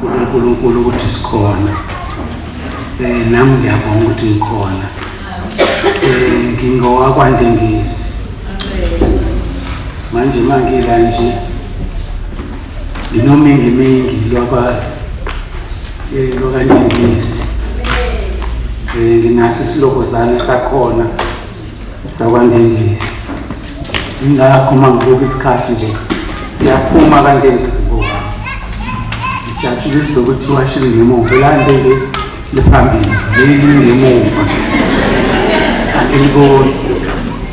uNkulunkulu ukuthi sikhona. Nami ngiyabonga ukuthi ngikhona. NgingowakwaNdengisi. Manje mangila nje nginomingi lwakwaNdengisi. Nginaso isilokozane sakhona sakwaNdengisi. Ingakho mangibuka isikhathi nje siyaphuma kaNdengisi ngoba ngijatshulisa ukuthi washile ngemuva laNdengisi lephambili leli ngemuva angiliboni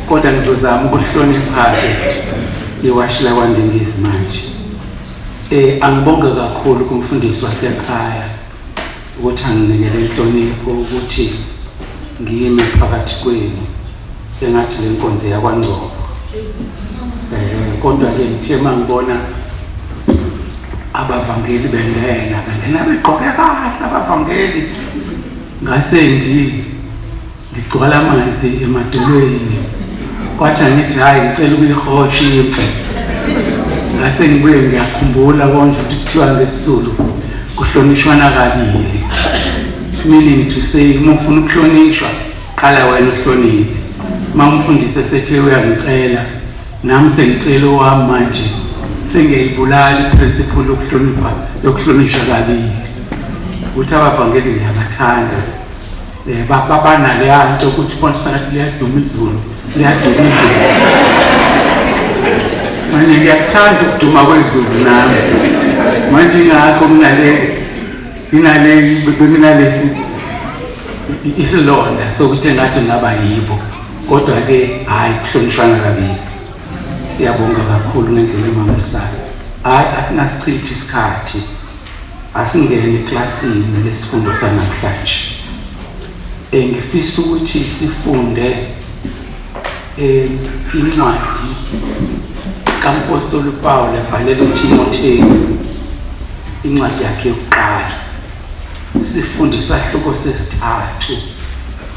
kodwa ngizozama ukuhlonipha-ke iwashila kwaNdengisi manje. Angibonge kakhulu kumfundisi wasekhaya ukuthi anginikele inhlonipho ukuthi ngiyime phakathi kwenu engathi le nkonzo yakwaNgcobo. Kodwa-ke ngithe mangibona abavangeli bengena begqoke kahle abavangeli ngase ngigcwala amanzi emadolweni kwathi angithi hayi ngicela ukuyihosha imfe. Ngase ngibuye ngiyakhumbula konje ukuthi kuthiwa ngesizulu kuhlonishwana kabili, meaning to say uma ufuna ukuhlonishwa qala wena uhloniphe. Uma umfundisi esethe uyangicela nami sengicela owami manje sengiyayibulala iprinciple yokuhlonishwa kabili. Ukuthi abavangeli ngiyabathanda babanaleya nto ukuthi ufundisa ngathi liyaduma izulu manje ngiyakuthanda ukuduma kwezulu nami manje ngakho nginalesi isilonda sokuthi ngathi ngaba yibo kodwa-ke hhayi kuhlonishwana kabili. Siyabonga kakhulu ngendlela emangalisayo. Hhayi asingasichithi isikhathi asingene eklasini lesifundo sanamhlanje. Ngifisa ukuthi sifunde incwadi kaMpostoli uPawulu ebhalele uTimotheyu incwadi yakhe yokuqala. Sifunde isahluko sesithathu.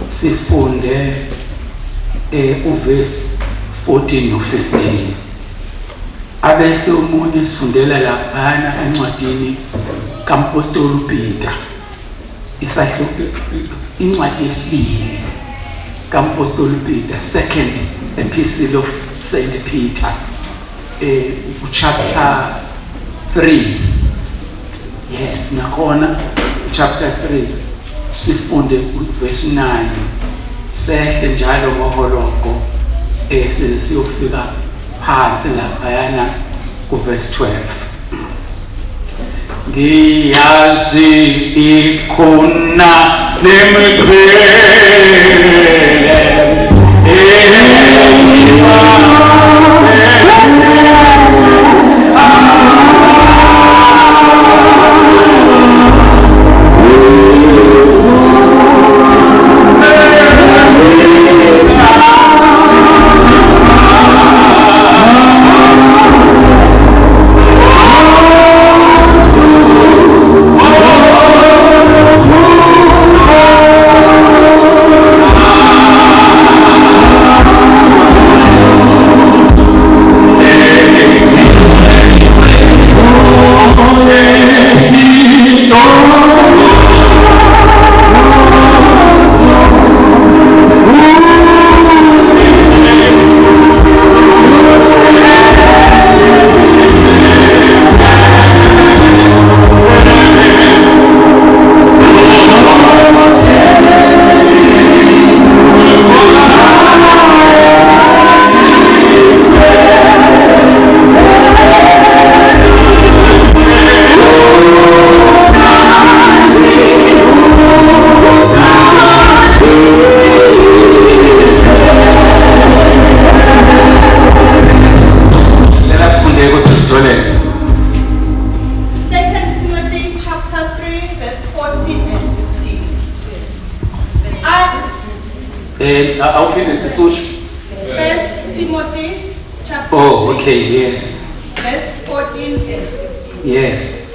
Sifunde uvesi 14 no 15. Abese umunye sifundela laphana encwadini kaMpostoli uPeter. Isahluko incwadi yesibili kaMpostoli uPeter, second epistle of Saint Peter, chapter 3. Yes, nakhona chapter 3 sifunde verse 9 sehle njalo ngoholoko siyofika phansi laphayana ku verse 12. Ngiyazi ikhona nemiqhele First Timothy chapter 3. Okay, yes. Verse 14 and 15. Yes.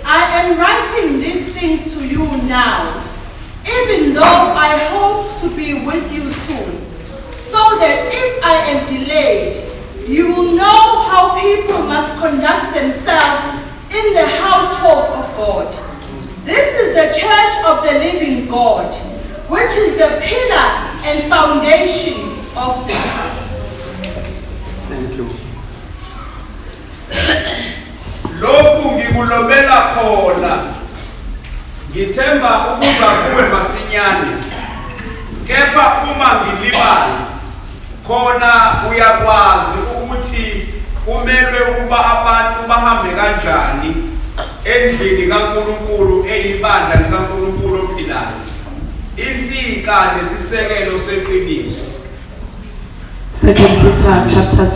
I am writing these things to you now, even though I hope to be with you soon, so that if I am delayed, you will know how people must conduct themselves in the household of God, living God, which is the pillar and foundation of the truth. Thank you. Lokhu ngikulobela khona ngithemba ukuza kuwe masinyane kepha uma ngilibala khona uyakwazi ukuthi kumele ukuba abantu bahambe kanjani endlini kaNkulunkulu eyibandla likaNkulunkulu ophilayo insika lesisekelo seqiniso. 2 Peter chapter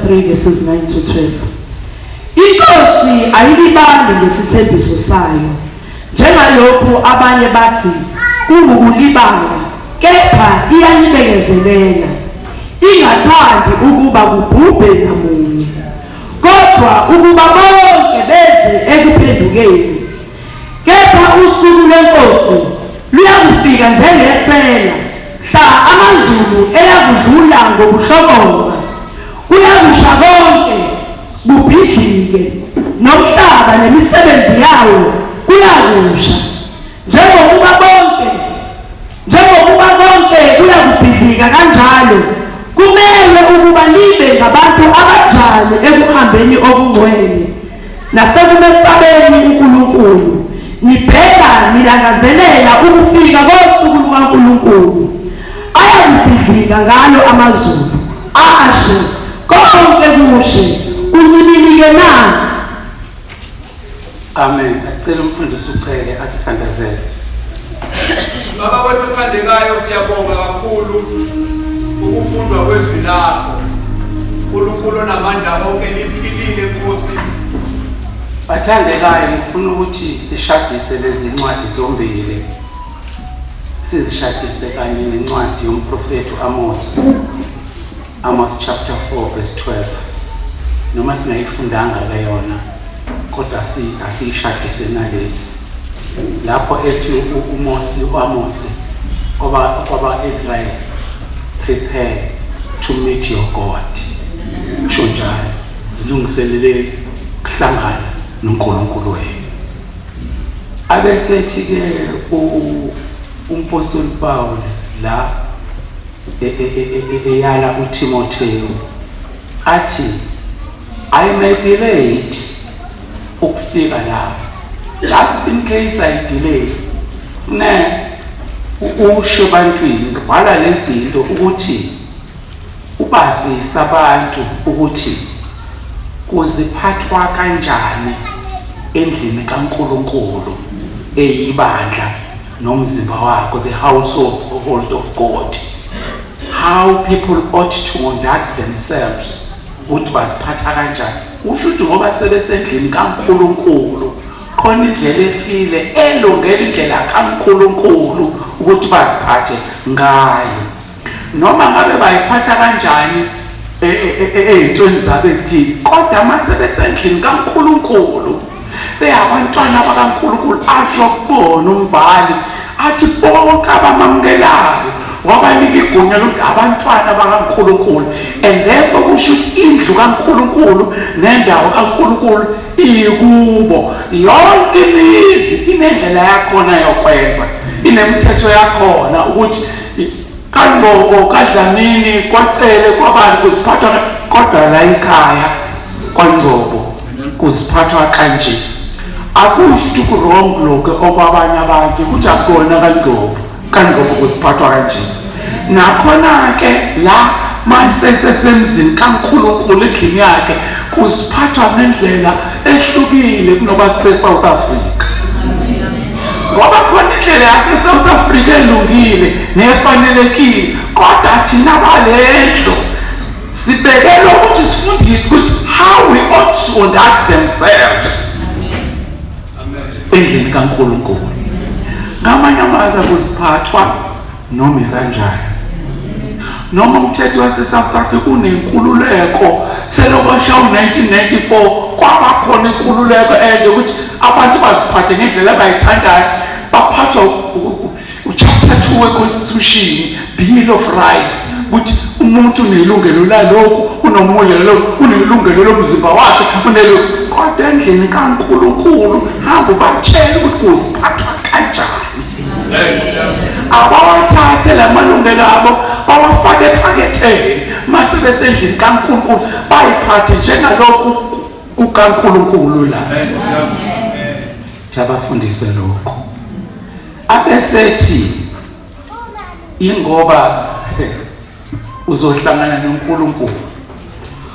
3 verses 9 to 12. Inkosi ayilibali ngesithembiso sayo njengalokhu abanye bathi kungukulibala, kepha iyanibekezelela, ingathandi ukuba kubhubhe namunye, kodwa ukuba bonke beze ekuphendukeni. Kepha usuku lwenkosi luyakufika njengesela, mhla amazulu eyakudlula ngokuhlokoma, kuyakusha konke kubhidlike, nomhlaba nemisebenzi yawo kuyakusha. Njengokuba konke kuyakubhidlika kanjalo, kumele ukuba nibe ngabantu abanjani ekuhambeni okungcwele nasekumesabeni uNkulunkulu, nibheka nilangazelela ukufika kosuku lukaNkulunkulu. Ayakubhidlika ngalo amazulu, ashe konke kushe, kunyibilike na. Amen. Asicela umfundisi ucele asithandazele. Baba wethu othandekayo siyabonga kakhulu ukufundwa kwezwi lakho. uNkulunkulu namandla wonke liphilile Nkosi. Bathandekayo ngifuna ukuthi sishadise lezi ncwadi zombili. Sizishadise kanye nencwadi yomprofeti Amos. Amos chapter 4 verse 12. Noma singayifundanga leyona kodwa asiyishadise nalezi. Lapho ethi uAmos kwaba Israel, prepare to meet your God. Kusho njalo zilungiselele kuhlangana noNkulunkulu wethu. Abesethi ke umpostoli Paul la eyala uTimotheo athi I may be late ukufika lapha. Just in case I delay, usho bantwini ngibhala lezinto ukuthi ubazisa abantu ukuthi kuziphathwa kanjani endlini kaNkulunkulu eyibandla nomzimba wakho, the household of God. How people ought to conduct themselves, ukuthi baziphatha kanjani. Usho ukuthi ngoba sebesendlini kaNkulunkulu khona indlela ethile elungela indlela kaNkulunkulu ukuthi baziphathe ngayo. Noma ngabe bayiphatha kanjani ezintweni zabo ezithile, kodwa mase besendlini kaNkulunkulu beyabantwana bakaNkulunkulu. Asho kubona umbhali athi bonke abamamukelayo wabanika igunya lokuthi abantwana bakaNkulunkulu, and therefore kusho ukuthi indlu kaNkulunkulu nendawo kaNkulunkulu ikubo. Yonke imizi inendlela yakhona yokwenza, inemithetho yakhona ukuthi kaNgcobo, kaDlamini, kwaCele, kwabani kuziphathwa, kodwa la ekhaya kwaNgcobo kuziphathwa kanje. Akusho ukurong lokho okwabanye abantu ukuthi akona kaNgcobo kuziphathwa kanje. Nakhona ke la mayisesemzini kaNkulunkulu endlini yakhe kuziphathwa ngendlela ehlukile kunoba South Africa. Ngoba khona indlela yaseSouth Africa elungile nefanelekile, kodwa thina balendlo sibekelwe ukuthi sifundiswe ukuthi how we ought to conduct themselves endlini kaNkulunkulu. Ngamanye amazwi kuziphathwa noma kanjani. Noma umthetho waseSouth Africa unenkululeko selokosha u1994 kwabakhona inkululeko ukuthi abantu baziphathe ngendlela abayithandayo, baphathwa uchapter 2 weConstitution, Bill of Rights, ukuthi umuntu unelungelo lalokhu, unelungelo lomzimba wakhe, kodwa endlini kaNkulunkulu hamba batshela ukuthi kuziphathwa kanjani. abawathathe la malungelo abo bawafake ephaketheni mase besendlini kaNkulunkulu bayiphathe njengalokhu kukaNkulunkulu la. Jabafundise lokho abesethi ingoba uzohlangana noNkulunkulu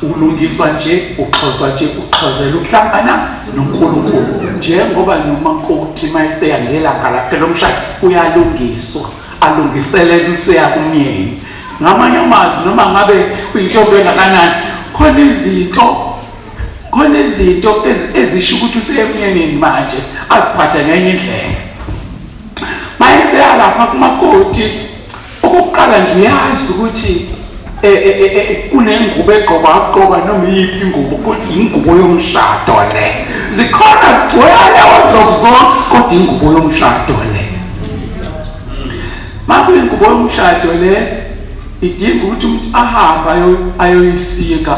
ulungiswa nje uxhozwa nje uxhozela ukuhlangana noNkulunkulu njengoba nomakoti mayeseyangela ngalapha lomshado uyalungiswa alungiselela ukuseya kumyeni. Ngamanye amazwi noma ngabe uyintombi engakanani khona izinto ezisho ukuthi useyemnyenini manje aziphathe ngenye indlela. Mayeseya lapha kumakoti okokuqala nje uyazi ukuthi kunengubo egqokwa noma yiphi ingubo ingubo yomshado le. Zikhona zigcwele wardrobe zonke kodwa ingubo yomshado le. Makuyingubo yomshado le idinga ukuthi umuntu ahambe ayoyisika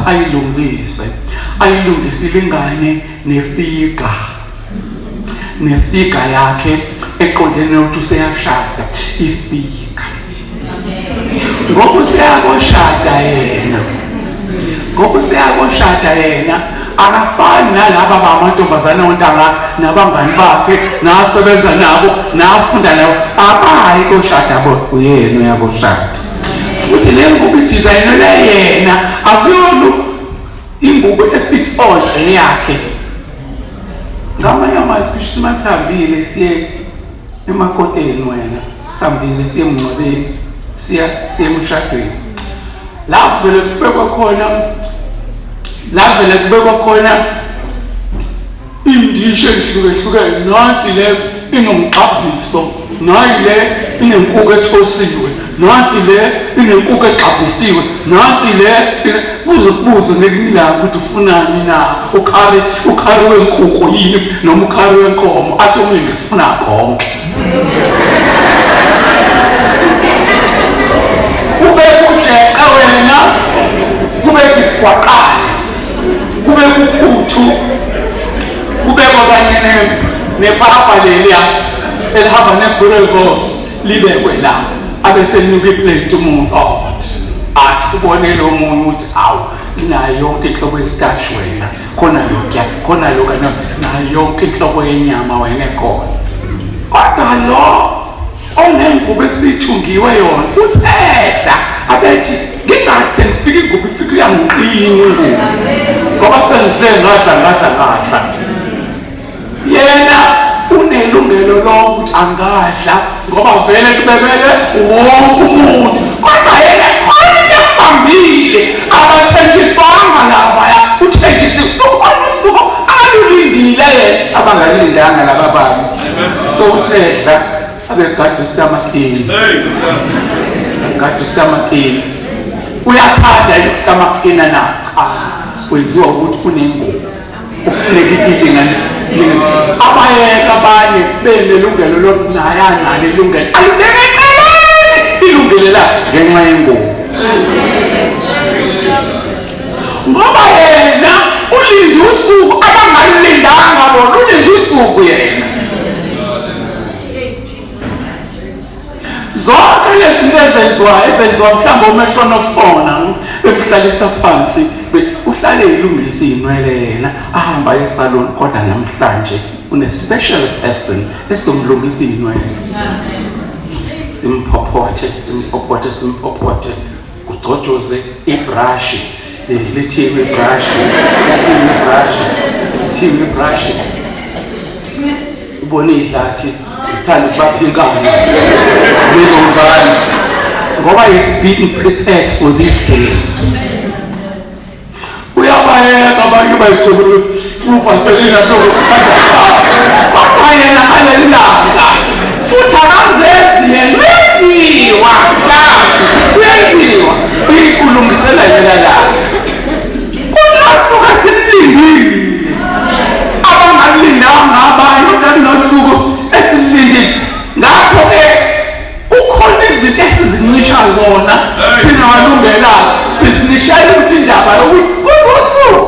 ayilungisile ingane nefiga yakhe eqondene ukuthi useyashada ifiga. Ngoba useyakoshada yena akafani nalaba bamantombazane ontanga nabangani bakhe nasebenza nabo nafunda nabo abayi koshada bodwa uyena uyakoshada. Futhi le ngubo idesign le yena akuyona ingubo efix all yakhe. Ngamanye amazwi sihambile siye emakoteni wena sihambile siye emngcwabeni siya emshadweni la vele kubekwa khona indisho ehlukehlukene nansi le inomqabhiso nayi le inenkukhu ethosiwe nansi le inenkukhu exabhisiwe nansi le buze ngelinilanga ukuthi ufunani na ukhari wenkukhu yini noma ukhari wenkomo athi umlingi ufuna konke. Kubekujeqa wena kubeka isikwaqala kubeka uphuthu kubekwa kanye nepapa leliya elihamba nebrevos libekwe la abesenuka iplate umuntu athi ubone lo munye ukuthi awu inayo yonke inhlobo yesitashi wena khona lokya khona lokana nayo yonke inhlobo yenyama wena ekhona kodwa lo onengubo esithungiwe yona uthehla abethi ngingathi ngifike ingubo ifike yangiqini ngoba sengidle ngadla yena unelungelo lokuthi angadla ngoba vele kubekele wonke umuntu kodwa yena khona phambili abathenjiswanga lapha uthenjisiwe ukhona usuku alulindile yena abangalindanga laba bantu so uthehla abegada isitamakini uyathanda isitamakini na wenziwa ukuthi kunengubo ufuneka iphike ngani abayeka abanye benelungelo lokunayana lelungelo alibekele ilungelo la ngenxa yengubo ngoba yena ulinde usuku abangalindanga bona ulinde usuku yena. Zonke lezinto ezenziwa mhlawumbe uMatron of Honor bemhlalisa phansi uhlale ilungisa inwele yena ahamba esalon kodwa namhlanje une special person esomlungisa inwele. Simphopothe kugcotshoze ibrush lithi ibrush ubone idlathi sithanda ukubaphinkana zilomvana ngoba is being prepared for this day. Uyabayeka abantu bayithobela uvaselina kodwa yena alelanga futhi akazenzi yena uyenziwa uyikulungisela yena la unasuka simlindile abangalindanga abanye nosuku esilindile ngakho-ke ukhona izinto esizinisha zona singamalungela sizinishela ukuthi indaba yokuthi kuzosuku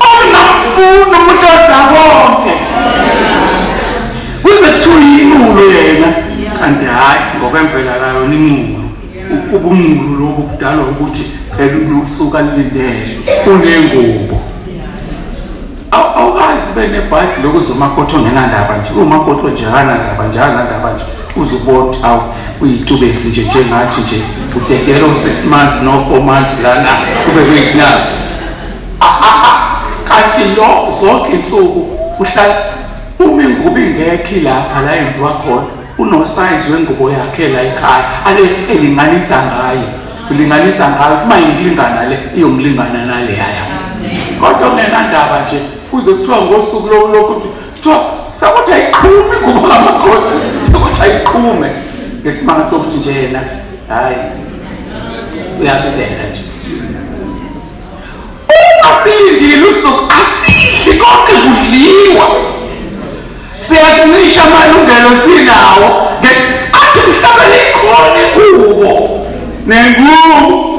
omnamfuna umuntu odla konke kuze kuthiwe ngokwemvela kayo ninqulu ubunqulu lobu kudalwa ukuthi phela usuka lindele unengubo awukazi benebhadi lokuzomakotho ngenandaba nje umakotho njalo nje uzubona awu uyitubesi nje njengathi nje udedelo 6 months no 4 months lana kube kuyinyanga kanti lo zonke insuku uhlala uma ingubo ingekho lapha la yenziwa khona unosize wengubo yakhe la ekhaya ale elinganisa ngayo ulinganisa ngayo uma ingilingana le iyomlingana nale yaya kodwa ngenandaba nje uze kuthiwa ngosuku lokuthi kuthiwa sakuthi ayiqhume ingubo kamakoti sakuthi ayiqhume ngesimanga sokuthi nje yena hayi uyabelela nje asindile usuku asidli konke kudliwa siyazinisha amalungelo sinawo athi mhlawumbe ikhona ingubo nengubo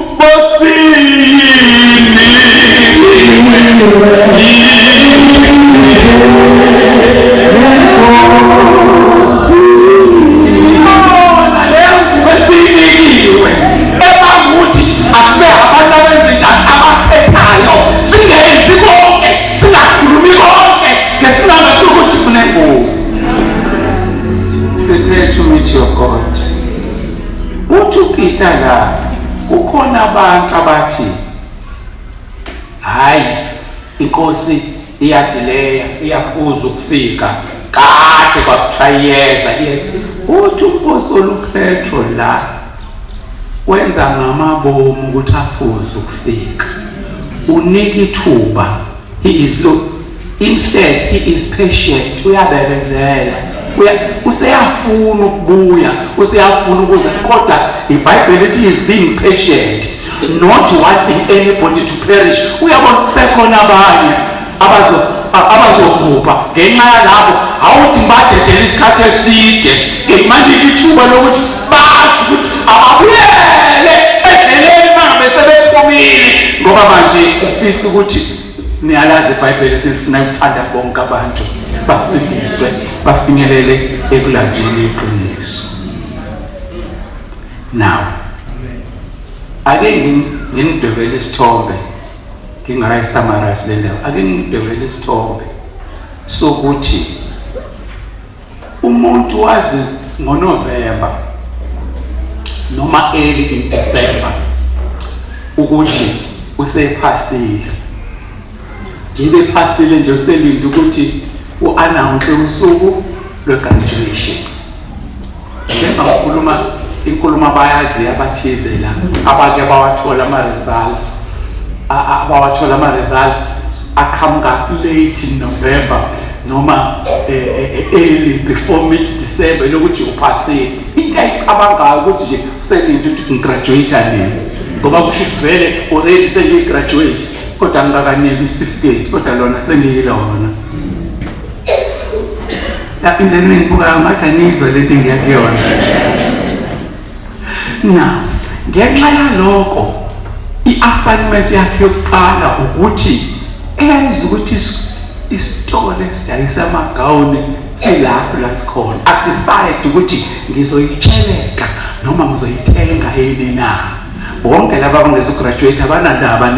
esinikiwe ebangukuthi asibe abantu abenzenjani abaphethayo singenzi konke singakhulumi konke ngesimanga sokuthi kunengubo. Prepare to meet your God. Uthi uPeter la kukhona abantu abathi hayi inkosi iyadileya iyaphuza ukufika kade kwakuthiwa uthi umpostoli uPetro la wenza ngamabomu ukuthi aphuze ukufika unika ithuba instead he is patient uyabebezela useyafuna ukubuya useyafuna ukuza kodwa iBhayibheli lithi is being patient not wanting anybody to perish. Uyabona kusekhona abanye abazobhubha ngenxa yalabo awuthi mbadedela isikhathi eside ngemanje ithuba lokuthi bazi ukuthi ababuyele endleleni mangabe sebephumile ngoba manje ufisa ukuthi niyalazi iBhayibheli selifuna ukuthanda bonke abantu basindiswe bafinyelele ekulazini iqiniso. Now ake ngidwebele isithombe ngingayisummarize le ndawo ake ngidwebele isithombe sokuthi umuntu wazi ngoNovember noma early in December ukuthi usephasile ngibe phasile nje uselinde ukuthi u-announce usuku lwe-graduation. Njengakhuluma inkulumo abayazi abathize la abake bawathola ama-results aqhamuka late in November noma early before mid-December lokuthi uphasile. Into ayicabangayo ukuthi nje uselinde ukuthi ngigraduate nini ngoba kusho vele already sengigraduate kodwa ngikakaniki certificate kodwa lona sengiyilona. Indlela engibuka ngathi anizwe lento ngiyakuyona. Now ngenxa yalokho i-assignment yakhe yokuqala ukuthi enze ukuthi isitolo esidayisa amagawuni silapho la sikhona adecide ukuthi ngizoyitsheleka noma ngizoyithenga yini na. Bonke laba abangezograduate abanandaba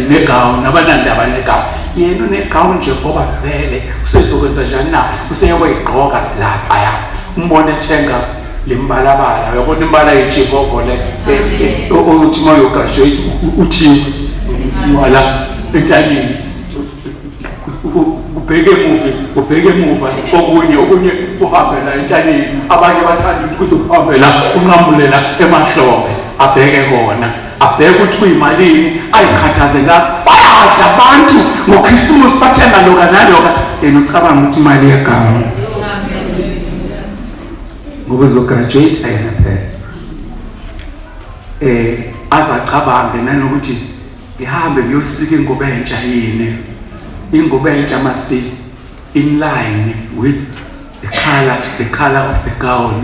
negawuni abanandaba negawuni yena unegawuni nje ngoba vele usezokwenza njani na useyokuyigqoka lapha ya umbone ethenga lembalabala uyabona imbala yechivovo le ukuthi uma uyograduate uthi wala etalini ubheke emuva okunye uhambe la entanini abanye bathanda ukuthi uhambe la unqamule la emahlombe abheke kona abheke ukuthi uyimalini ayikhathaze la bayadla abantu ngoKhisimusi bathenga loka naloka yena ucabanga ukuthi imali yegama ngoba uzograduate ayena phela azacabange nanokuthi ngihambe ngiyosika ingubo entsha yini ingubo entsha must be in line with the color of the gown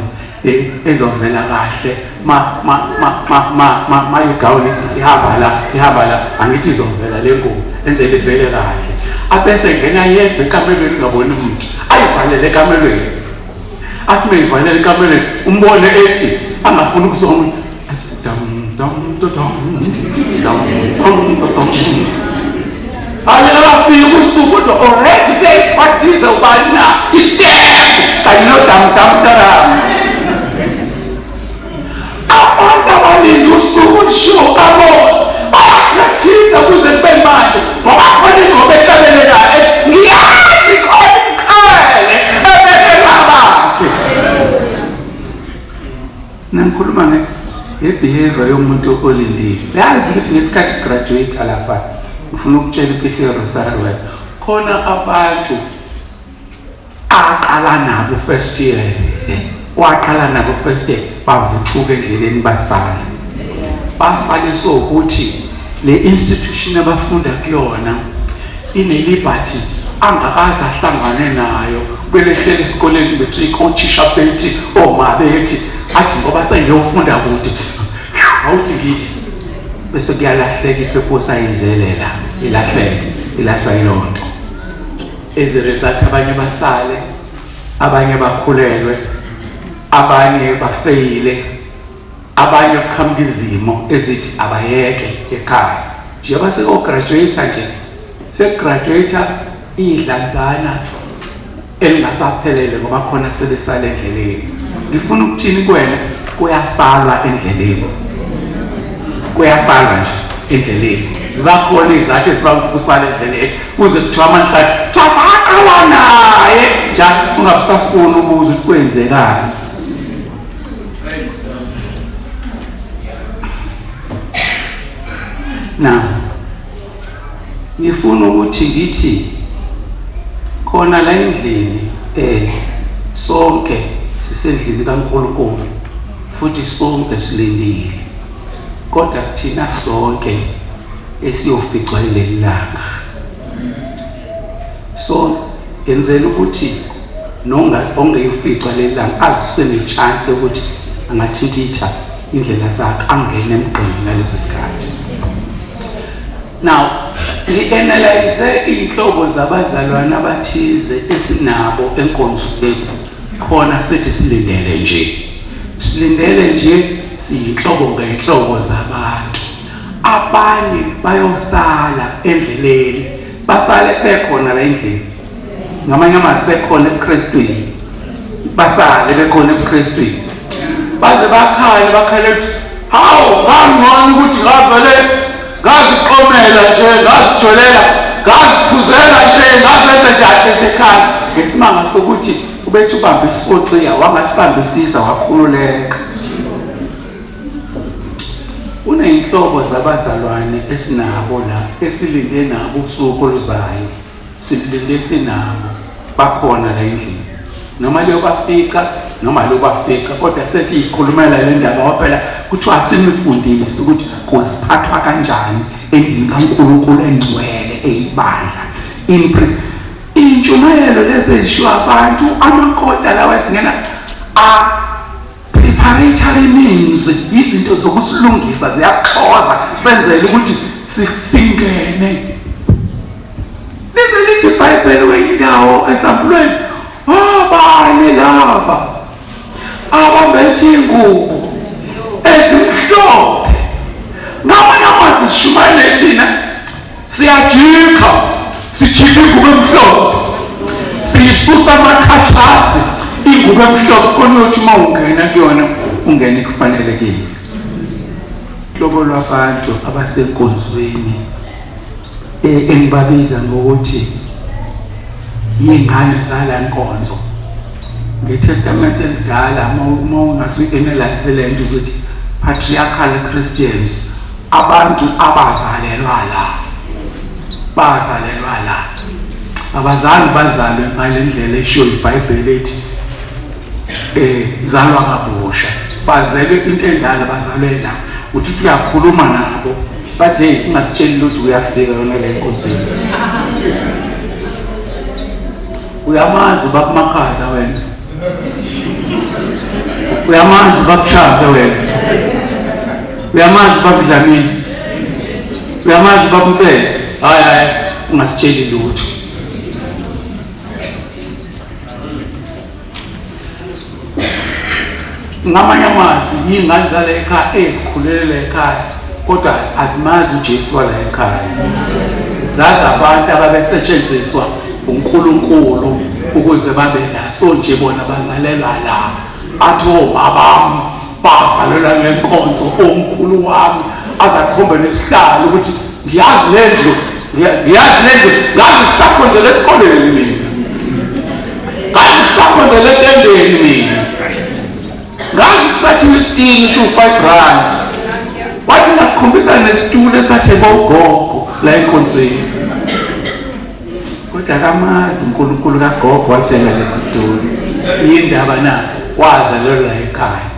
ezovela kahle ma igawuni ihamba la angithi izovela le ngubo enzele ivele kahle abese ngena yedwa ekamelweni ngabona umuntu ayivalele ekamelweni athi meyivalele ekamereni umbone ethi angafuni ukuzoma akafika usuku kodwa already seyiphathiza ubani na istempu kanye nodamdamtaram abantu abalinde usuku nsho kamosi bayaphathiza kuze kube manje ngoba khona ingoba ehlabelelayo ngiyazi khona ikhale ebelelabakhe nangikhuluma ngebehavior yomuntu olindile yazi ukuthi ngesikhathi graduate lapha ngifuna ukutshela imfihlo Rosario wena khona abantu aqala nabo first year waqala nabo first year bavuthuka endleleni basale so ukuthi le institution abafunda kuyona ine-liberty angakaze ahlangane nayo belehlele esikoleni bethi othisha bethi oma bethi athi ngoba sengiyofunda kude awuthi ngithi bese kuyalahleka ipurpose ayizelela ilahlwa yilonto as a result abanye basale abanye bakhulelwe abanye bafeyile abanye kuqhamuka izimo ezithi abayeke ekhaya njengoba seko-graduate nje sekugraduate idlanzana elingasaphelele ngoba khona sebesala endleleni ngifuna ukuthini kuwena kuyasalwa endleleni kuyasalwa nje endleleni zibakhona izathu ezibanga ukusala endleleni kuze kuthiwa amanhlati saqala naye njalo ungabusafuni ukubuza ukuthi kwenzekani now ngifuna ukuthi ngithi khona la endlini sonke sisendlini kaNkulunkulu futhi sonke silindile kodwa thina sonke esiyoficwa leli langa so yenzela ukuthi ongeyoficwa leli langa azisene chance ukuthi angathintitha indlela zakhe angene emgqeni ngaleso sikhathi. Now li-analyze iy'nhlobo zabazalwane abathize esinabo enkonzweni khona sithi silindele nje siyinhlobo ngey'nhlobo zabantu. Abanye bayosala endleleni basale bekhona la endlini ngamanye amazwi bekhona ebuKristwini basale bekhona ebuKristwini baze bakhale ukuthi hawu ngangcono ukuthi ngavele ngaziqomela nje ngazijolela ngaziphuzela nje ngazenza njani esekhaya ngesimanga sokuthi ubethu ubambe isifoxiya wangasibambisisa wakhululeka. Uney'nhlobo zabazalwane esinabo la esilinde nabo usuku oluzayo silinde sinabo bakhona la endlini noma leyo bafica kodwa sesiyikhulumela le ndaba ngoba phela kuthiwa simifundise ukuthi kuziphathwa kanjani endlini kaNkulunkulu engcwele eyibandla intshumayelo lezi ezishiwo abantu amakota lawa esingena preparatory means izinto zokusilungisa ziyasixhoza senzele ukuthi singene lizelithi iBhayibheli wendawo esampulweni abanye laba abambethe ingubo ezimhlophe ngamanye amazwi sishumayele thina siyajika sijika ingubo emhlophe siyisusa amakhashazi ingubo emhlophe khona uthi uma ungena kuyona ungene kufanelekile. Hlobo lwabantu abasenkonzweni engibabiza ngokuthi yingane zala nkonzo ngeTestament elidala uma ungasuyi-analyze le nto uzothi patriarchal Christians abantu abazalelwa la abazali bazalwe ngale ndlela eshiwo iBhayibheli ethi zalwa kabusha bazelwe into endala bazalwe la uthi uyakhuluma nabo but hey ungasitsheli ukuthi uyafika yona le nkonzweni. Uyamazi bakumakhaza wena uyamazi bakushaphe wena uyamazi bakudlamini uyamazi bakumthele hayi ungasitsheli lutho. ngamanye amazwi iy'ngane zala ekhaya ezikhulele ekhaya kodwa azimazi uJesu wala ekhaya. Zazi abantu ababesetshenziswa uNkulunkulu ukuze babe naso nje bona bazalelwa la. Athi obabam bazalelwa kule nkonzo omkhulu wami azakhomba nesihlalo ukuthi ngiyazi le ndlu ngazi sisakhonzela esikoleni mina, ngazi sisakhonzela etendeni mina, ngazi kusathiwa isitini siwu-5 rand. Wathi ngakukhombisa nesitulo esatheba ugogo la enkonzweni, kodwa kamazi uNkulunkulu kagogo wathenga lesi situlo. Yindaba na wazalelwa la ekhaya.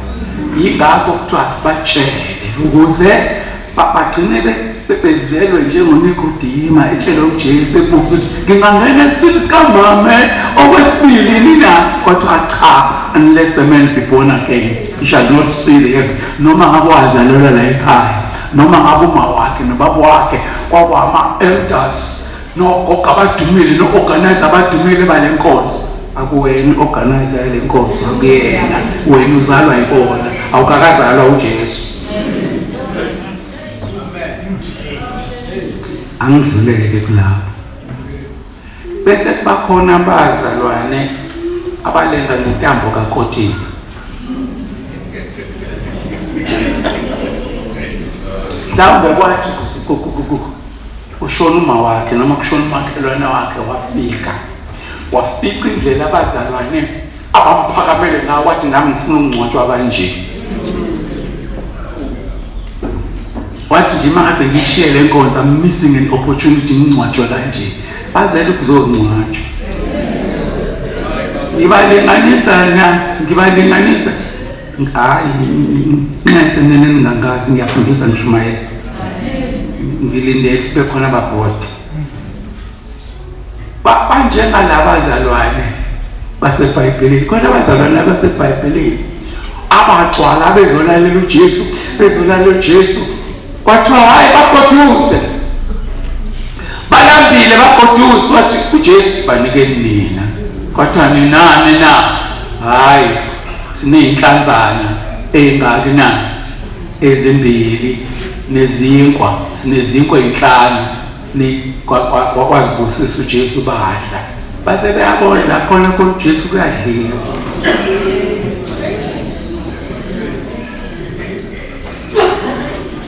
Yingakho kuthiwa sibatshele ukuze bagcine bebezelwe njengonikodima etshela uJesu ebuza ukuthi ngingangena esiswini sikamama okwesibili nina, kodwa cha, unless a man be born again he shall not see the heaven. Noma ngabe wazalelwa la ekhaya, noma ngabe uma wakhe nobaba wakhe kwama-elders nogogo abadumile no-organizer abadumile bale nkonzo, akuwena i-organizer yale nkonzo, akuyena. Wena uzalwa yibona, awukakazalwa uJesu. Angidluleke kulapho. Bese kubakhona abazalwane abalenga ngentambo kaKhotini. Mhlawumbe kwathi ushona uma wakhe noma kushona umakhelwane wakhe, wafika indlela abazalwane abamphakamele ngayo, wathi nami ngifuna ukungcwatshwa kanje. Wathi nje mangase ngishiye le nkonzo, I'm missing an opportunity ngingcwatshwe kanje. Bazele ukuzongcwatshwa. Ngibalinganisa hayi nxese nene ningangazi, ngiyafundisa ngishumayela. Ngilindele ukuthi bekhona ababhodi banjengalaba bazalwane baseBhayibhelini. Khona abazalwane baseBhayibhelini abagcwala abezolalela uJesu, bezolalela uJesu. Kwathiwa hayi bagoduse, balambile bagoduse. Wathi uJesu banikeni nina. Kwathiwa ninani na? Hayi sineyinhlanzana ey'ngaki na? Ezimbili nezinkwa, sinezinkwa ey'nhlanu. Kwazibusisa uJesu badla, base beyabodla khona uJesu kuyadliwa.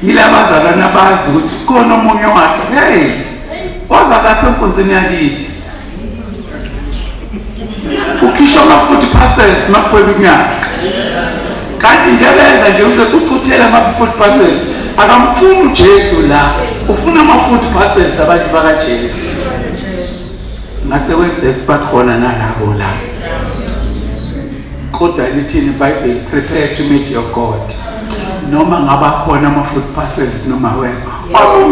Yila bazalwane abazi ukuthi khona omunye wathi, hey, waza lapha enkonzweni yakithi ukhishwa ama-40 parcels makuphela unyaka, kanti ngeleza nje uze kuchuthela ama-40 parcels. Akamfuni uJesu la, ufuna ama-40 parcels abantu bakaJesu. Ngase kwenzeka bakhona nalabo la, kodwa lithini iBhayibheli, prepare to meet your God. Noma ngabakhona ama-40 parcels noma wena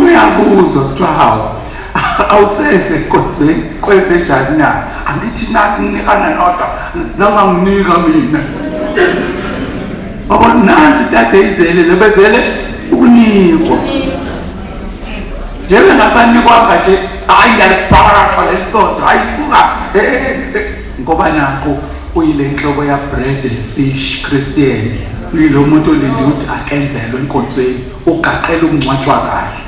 uyabuzwa kuthiwa hawu awuseze enkonzweni kwenze njani na? Angithi nathi nginikana nodwa noma nginika mina. Baba nansi tade izele lebezele ukunikwa. Njebe ngasanikwa nje hayi ngiyalibhara xa lesonto ayisuka ngoba nakho uyile nhlobo ya bread and fish Christian. Uyilo muntu olindi ukuthi akenzelwe enkonzweni ugaqela ukungcwatshwa kahle.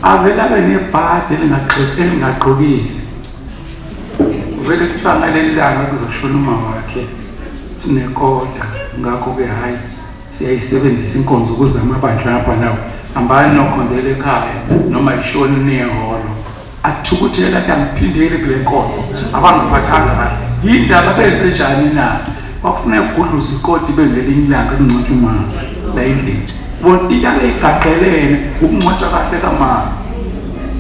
Avela benebhadi elingaqokile. Vele kuthiwa ngaleli langa kuzoshona uma wakhe sinekota. Ngakho-ke hayi siyayisebenzisa inkonzo ukuze amabandla lapha nawo hambani nokhonzela ekhaya noma ishoni nehholo athukuthela athi angiphindeli kule nkonzo abangiphathanga kahle. Yindaba benze njani na? Kwakufuneka kugudluza ikoti bengelinye ilanga kungcwatshwa umama la endlini. Bona iyale igaqelene ukungcwatshwa kahle kamama.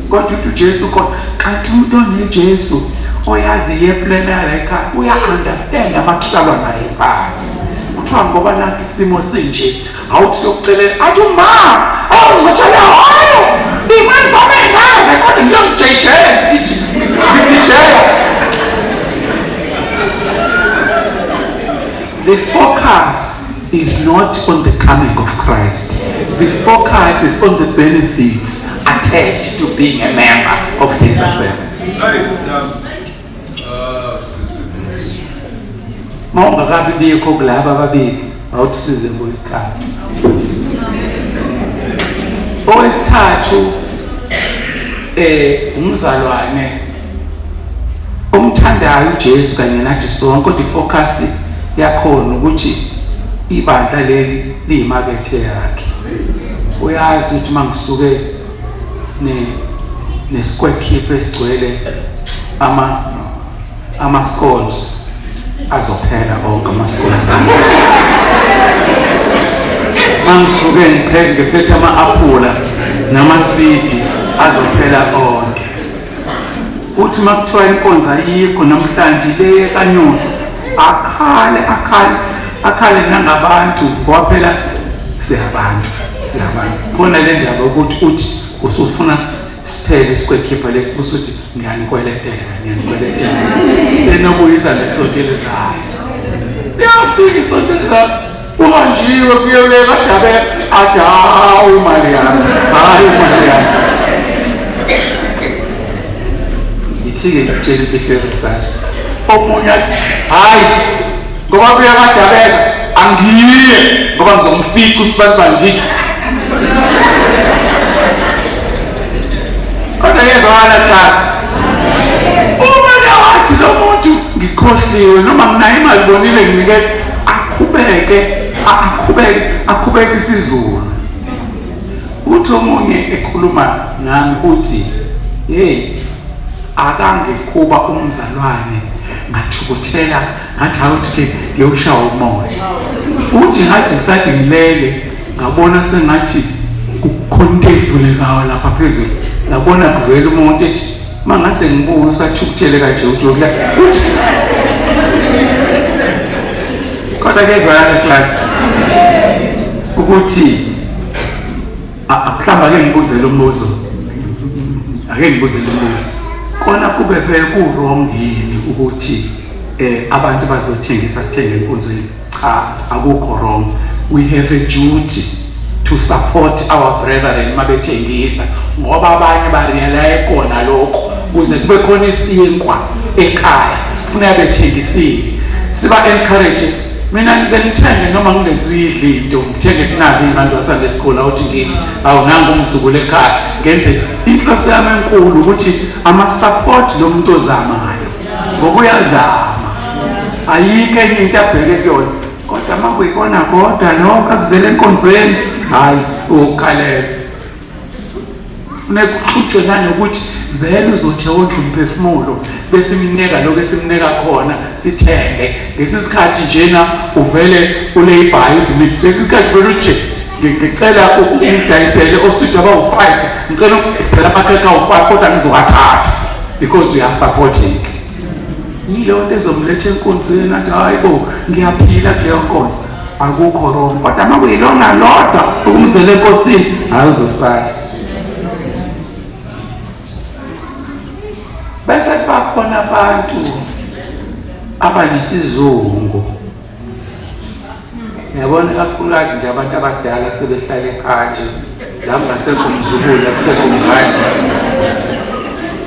Kodwa uthi uJesu khona kanti umuntu oneJesu oyazi yeplan yala ekhaya uya-understand amakuhlalwa naye phansi. Kuthiwa ngoba nakho isimo sinje awuthi sokucelela athi uma awungcwatshwa hayo imali zami ey'ngaka kodwa ngiyongijejela ngijejela. The focus is not on the coming of Christ. The focus is on the benefits attached to being a member of this assembly. Mawungakabi bikho kulaba ababili awuthi size ngoyesithathu. Owesithathu umzalwane omthandayo uJesu kanye nathi sonke, kodwa ifocus yakhona ukuthi ibandla leli liyimakethe yakhe. Uyazi ukuthi mangisuke ne square keep esigcwele ama scones azophela onke ama scones. Mangisuke ngiphethe ama-aphula namaswidi azophela onke. Uthi makuthiwa inkonzo ayikho namhlanje le kanyohlo, akhale nangabantu ngoba phela siyabantu. Khona le ndaba ukuthi uthi usufuna siphele isikwekhipa lesi usuthi ngiyanikweletela. Senobuyisa lesonto elizayo. Liyafika isonto elizayo. Uhanjiwe kuyoleka dabe athi hawu imali yami. Ithike ngitshela imfihlelo sakhe. Omunye athi hayi ngoba kuyakadabeka angiye ngoba ngizomfika usibanibani ngithi. Kodwa yezwakala class. Uma wathi lo muntu ngikhohliwe noma nginayo imali bonile nginike aqhubeke isiZulu. Uthi omunye ekhuluma nami uthi hey akangekuba umzalwane ngathukuthela ngathi awuthi ngiyoshawa umoya. Uthi ngathi sathi ngilele ngabona sengathi kukhonto evulekayo lapha phezulu. Ngabona kuvela umuntu ethi mangase ngibuye usathukuthele kanje uJola. Uthi kodwa kezwakala class ukuthi mhlamba ke ngibuzele umbuzo. Ake ngibuzele umbuzo. Kona kube vele ku-wrong yini ukuthi abantu bazothengisa sithenge enkonzweni? Cha, akukho wrong. We have a duty to support our brethren mabethengisa ngoba abanye barealize kona lokho ukuze kube khona isinkwa ekhaya kufuneka bethengisile. Siba encourage. Mina ngize ngithenge noma nginezwidli into ngithenge kunazi izingane zasande school awuthi ngithi awunanga umzukulu ekhaya ngenze inhloso yami enkulu ukuthi ama support lo muntu ozamayo ngoba uyazama. Ayike enye into abheke kuyona kodwa makuyikona kodwa lokho akuzele enkonzweni hayi ukhalela. Kufuneka kuxutshwe nanokuthi vele uzothi wonke umphefumulo bese iminika lokho esimnika khona sithenge ngesisikhathi njena uvele ulebhayi uthi lesisikhathi vele uthi ngicela ukudayisele oswidi abawu-5 ngicela ukudayisela amakhekhe awu-5 kodwa ngizowathatha because we are supporting. Yilo nto ezomletha enkonzweni athi hayi bo ngiyaphila kuleyo nkonzo. Akukho wrong kodwa makuyilona lodwa ukumzela enkosini hayi uzosala. Bese bakhona abantu abanesizungu. Yabona kakhulukazi nje abantu abadala sebehlala ekhaya nje la ngasekho umzukulu akusekho umngane.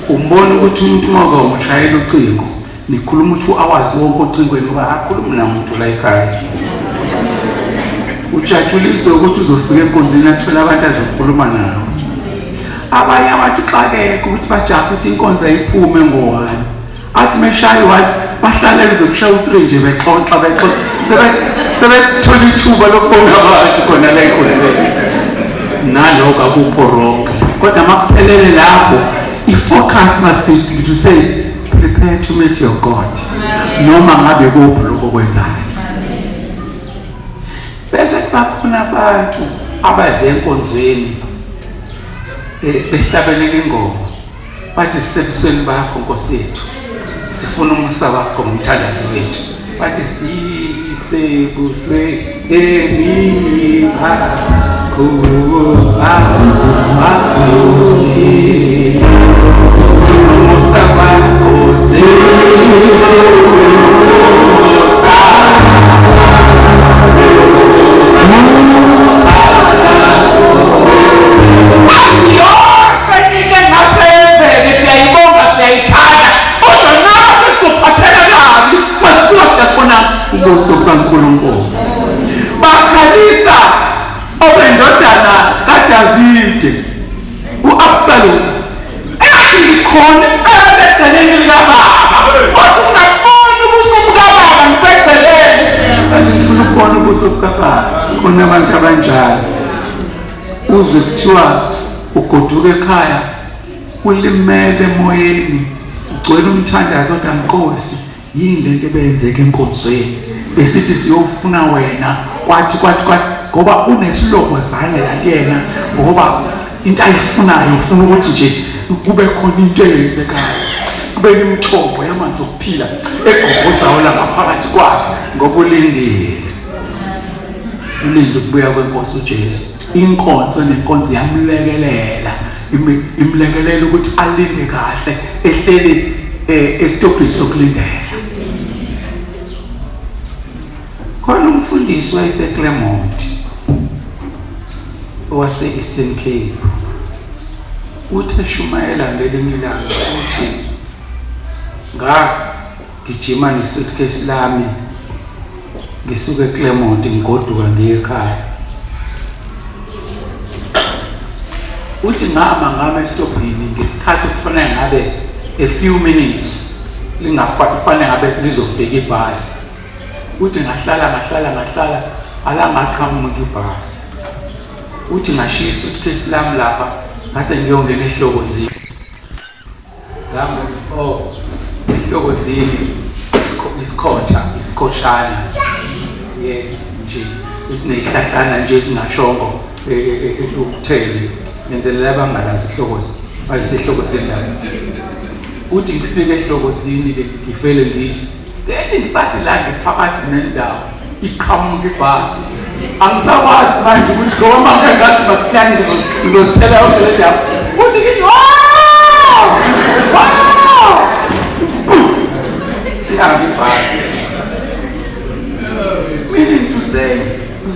Umbona ukuthi umuntu ngoba umshayela ucingo nikhuluma ukuthi awazi wonke ucingweni ngoba akhuluma namuntu la ekhaya. Ujatshulise ukuthi uzofika enkonzweni athola abantu azokhuluma nabo. Abanye abantu xakeke ukuthi bajahe ukuthi inkonzo iphume ngo-1 athi meshaye 1 bahlale bezokushaya u3 nje bexoxa sebethola ithuba lokubona abantu khona la enkonzweni. Nalokho akukho wrong kodwa makuphelele lapho i-focus must be to say prepare to meet your God noma ngabe kuphi lokho kwenzayo. Bese bakhona abantu abaze enkonzweni behlabelele ingoma bathi sisebusweni bakho Nkosi yethu sifuna umusa wakho ngomthandazo wethu. Bathi sisebusweni bakho Nkosi sifuna umusa wakho salon ngikhona eceleni likababa kodwa ungaboni ubuso bukababa ngiseceleni manje ngifuna ukubona ubuso bukababa khona abantu abanjalo uzwe kuthiwa ugoduka ekhaya ulimele emoyeni ugcwele umthandazo kaNkosi yini lento ebenzeke enkonzweni besithi siyofuna wena kwathi ngoba unesilobozane la kuyena ngoba into ayifunayo ufuna ukuthi nje kube khona into eyenzekayo kube imithombo yamanzi okuphila egogozayo la ngaphakathi kwakhe ngoba ulindile ukubuya kwenkosi uJesu inkonzo nenkonzo yamlekelela imlekelela ukuthi alinde kahle ehleli esitobhini sokulindela khona umfundisi wayeseClermont owase Eastern Cape uthi shumayela ngelinye ilanga uthi ngagijima nesuitcase lami ngisuka eClermont ngigoduka ngiye ekhaya uthi ngama esitobhini ngesikhathi kufanele ngabe a few minutes lingafanele ngabe lizofika ibhasi uthi ngahlala alangaqhamuka ibhasi uthi ngashiya isuitcase lami lapha ngase ngiyongena ehlokozini ehlokozini isikhoshana yes nje isinehlahlana nje ezingashongo ukuthele ngenzelela abangalazi ihlokozi bayisehlokozini la uthi ngifike ehlokozini ngifele ngithi ngisathi la ngiphakathi nendawo iqhamuka ibhasi angisakwazi manje ukuthi ngoba ngathi basiyani ngizozithela yonke le ndawo uthi ngithi wow sihambe ibhasi meaning to say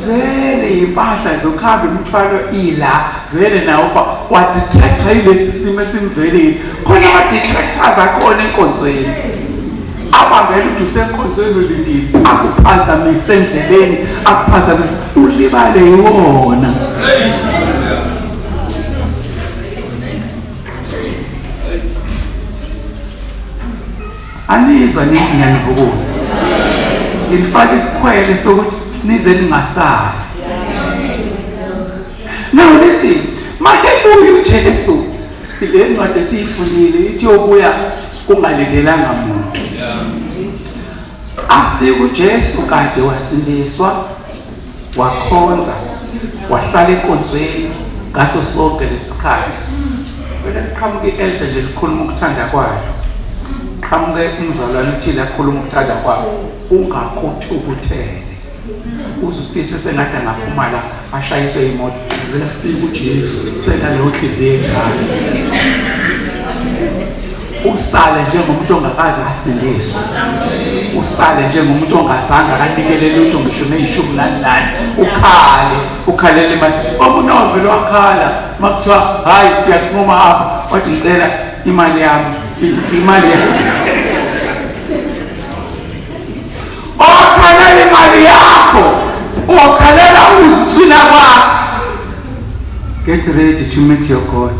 vele impahla zokuhamba imithwalo ila vele nawo wadetecta yilesi simo esimvelile khona ama-detectors akhona enkonzweni abambele ukuthi usenkonzweni ulindile akuphazamise endleleni akuphazamise ulibale yiwona anizwa nithi ngiyanivukuza ngilifaka isikhwele sokuthi nize ningasali now listen makebuye uJesu ile ncwadi esiyifundile ithi yobuya kungalindelanga muntu afike uJesu kade wasindiswa wakhonza wahlala enkonzweni ngaso sonke lesikhathi wena qhamuke elder nje likhuluma ukuthanda kwayo qhamuke umzalwane uthile akhuluma ukuthanda kwayo ungakhothi ukuthele uzufise sengathi angaphuma la ashayiswe imoto vela fika uJesu senaleyo nhliziyo engane usale njengomuntu ongakazi asindiswa usale njengomuntu ongazange akanikelele lutho ngisho neyishumi nanhlanu ukhalele imali omunye wavele wakhala makuthiwa hayi siyakunquma apha wathi ngicela imali yami okhalela imali yakho okhalela uzithula kwakho get ready to meet your God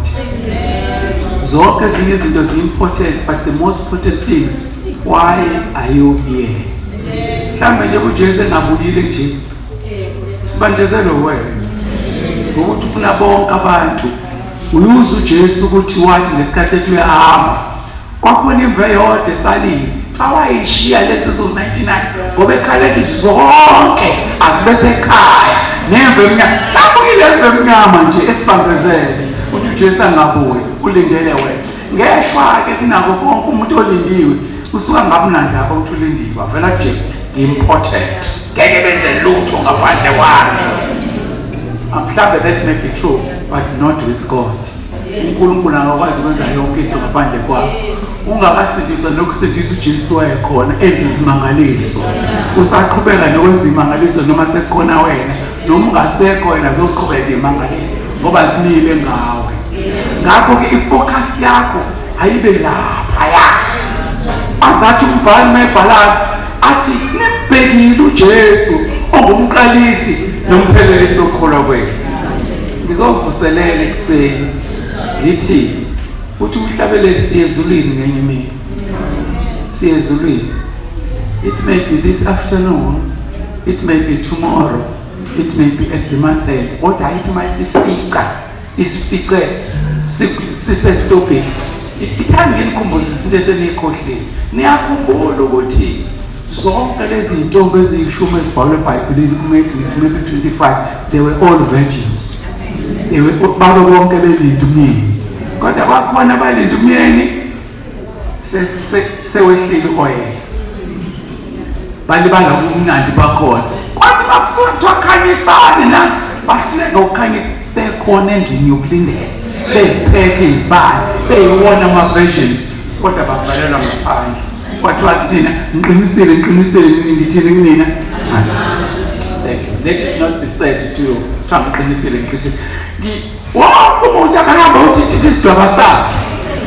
zonke ezinye izinto zi-important but the most important things why are you here mhlawumbe nje uJesu engabulile nje sibandezelo wena ngokuthi ufuna bonke abantu uyuza uJesu ukuthi wathi ngesikhathi ethi uyahamba kwakhona imve yodwa esalile awayishiya lezi zo-99 ngoba ekhaleni zonke azibe sekhaya nemve emnyama mhlawumbe ile mve emnyama nje esibambezele ukuthi uJesu angabuyi ulindele wena ngeshwa-ke kunako konke umuntu olindiwe usuka ngabunandi apha ukuthi ulindiwe avela nje important ngeke benze lutho ngaphandle kwami mhlawumbe that may be true but not with God uNkulunkulu akakwazi ukwenza yonke into ngaphandle kwakho ungakasindiswa nokusindisa uJesu wayekhona enza izimangaliso usaqhubeka nokwenza imangaliso noma sekukhona wena noma ungasekho wena zoqhubeka imangaliso ngoba zinile ngawe ngakho-ke ifocus yakho ayibe lapha yakho azathi umbhali mayibhalayo athi nimbhekile uJesu ongumqalisi nomphelelisi wokukholwa kwenu ngizovuselela ekuseni lithi uthi uhlabelele siye ezulwini ngenye imini siye ezulwini. It may be this afternoon, it may be tomorrow, it may be at the month end. Kodwa ayithi mayisifica isifice sisestopini ithanda ngelikhumbuzo izinto eseniyikhohlile. Niyakhumbula ukuthi zonke lezi ntombi eziyishumi ezibhalwe eBhayibhelini kuMathewu 25 they were all virgins. Baba bonke belinda umyeni, kodwa bakhona abalinda umyeni sewehlile oil balibala umnandi bakhona, kodwa bafuna ukukhanyisana na bahluleka ukukhanyisa bekhona endlini yokulindela beziphethe izibane beyiwona ama-versions, kodwa bavalelwa ngaphandle. Kwathiwa kuthina ngiqinisile ngithini kunina. Let it not be said to you ngiqinisile. Wonke umuntu akahamba uthithi isidwaba sakhe,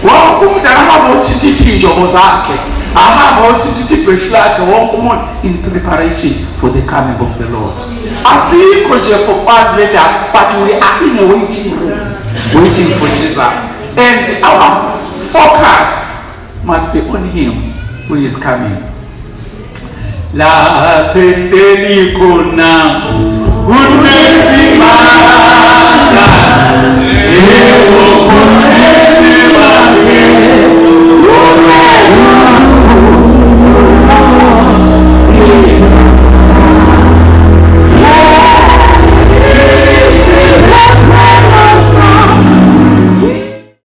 wonke umuntu akahamba uthithi injobo zakhe, ahamba uthithi ibheshu lakhe, wonke umuntu in preparation for the coming of the Lord. Asikho nje for fun later, but we are in a waiting room, waiting for Jesus, and our focus must be on Him who is coming. La peseni kona unesimanga ewo